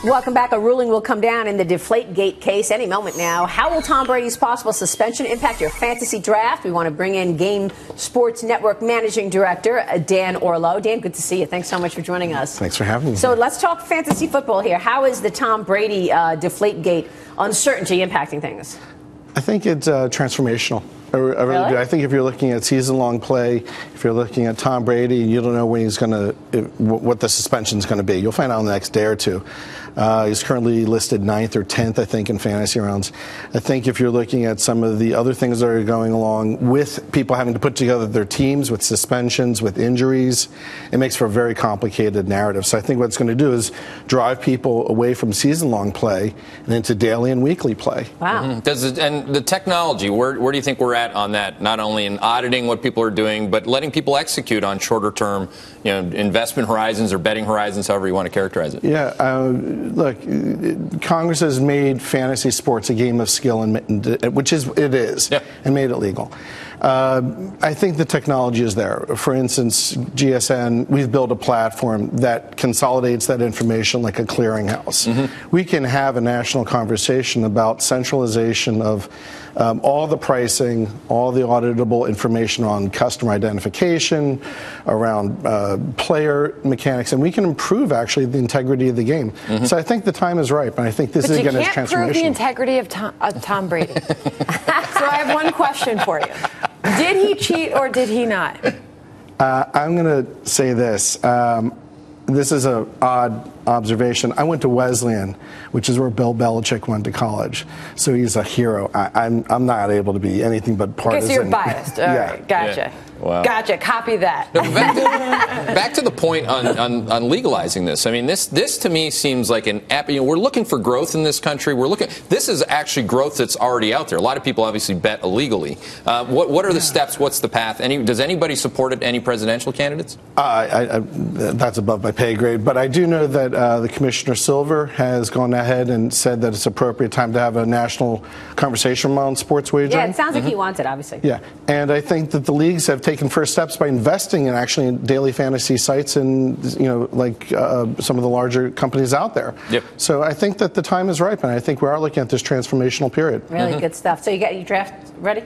Welcome back. A ruling will come down in the deflategate case any moment now. How will Tom Brady's possible suspension impact your fantasy draft? We want to bring in Game Sports Network Managing Director Dan Orlow. Dan, good to see you. Thanks so much for joining us. Thanks for having me. So let's talk fantasy football here. How is the Tom Brady deflategate uncertainty impacting things? I think it's transformational. I really do. I think if you're looking at season-long play, if you're looking at Tom Brady, you don't know when he's going to, what the suspension is going to be. You'll find out in the next day or two. He's currently listed 9th or 10th, I think, in fantasy rounds. I think if you're looking at some of the other things that are going along with people having to put together their teams, with suspensions, with injuries, it makes for a very complicated narrative. So I think what it's going to do is drive people away from season-long play and into daily and weekly play. Wow. Mm-hmm. And the technology, where do you think we're at on that? Not only in auditing what people are doing, but letting people execute on shorter-term, investment horizons or betting horizons, however you want to characterize it. Yeah. Look, Congress has made fantasy sports a game of skill, which it is, yeah, and made it legal. I think the technology is there. For instance, GSN, we've built a platform that consolidates that information like a clearinghouse. Mm-hmm. We can have a national conversation about centralization of all the pricing, all the auditable information on customer identification, around player mechanics, and we can improve actually the integrity of the game. Mm-hmm. So I think the time is ripe, and I think this is again is transformational. But you can't prove the integrity of Tom Brady. So I have one question for you. Did he cheat or did he not? I'm going to say this. This is an odd observation. I went to Wesleyan, which is where Bill Belichick went to college. So he's a hero. I'm not able to be anything but partisan. Okay, so you're biased. All right, gotcha. Yeah. Wow. Gotcha. Copy that. Back to the point on legalizing this. I mean, this to me seems like an app. We're looking for growth in this country. This is actually growth that's already out there. A lot of people obviously bet illegally. What are the steps? What's the path? Does anybody support it? Any presidential candidates? That's above my pay grade. But I do know that the Commissioner Silver has gone ahead and said that it's appropriate time to have a national conversation on sports wagering. Yeah, it sounds like he wants it, obviously. Yeah, and I think that the leagues have taken first steps by investing in actually daily fantasy sites and like some of the larger companies out there. Yep. So I think that the time is ripe, and I think we are looking at this transformational period. Really good stuff. So you got your draft ready?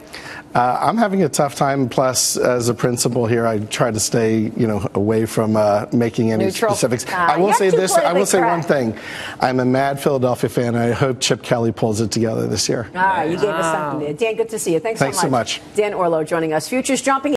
I'm having a tough time. Plus, as a principal here, I try to stay away from making any specifics. I will say this. I will say one thing. I'm a mad Philadelphia fan, and I hope Chip Kelly pulls it together this year. You gave us something there. Dan, good to see you. Thanks so much. Thanks so much. Dan Orlow joining us. Futures jumping.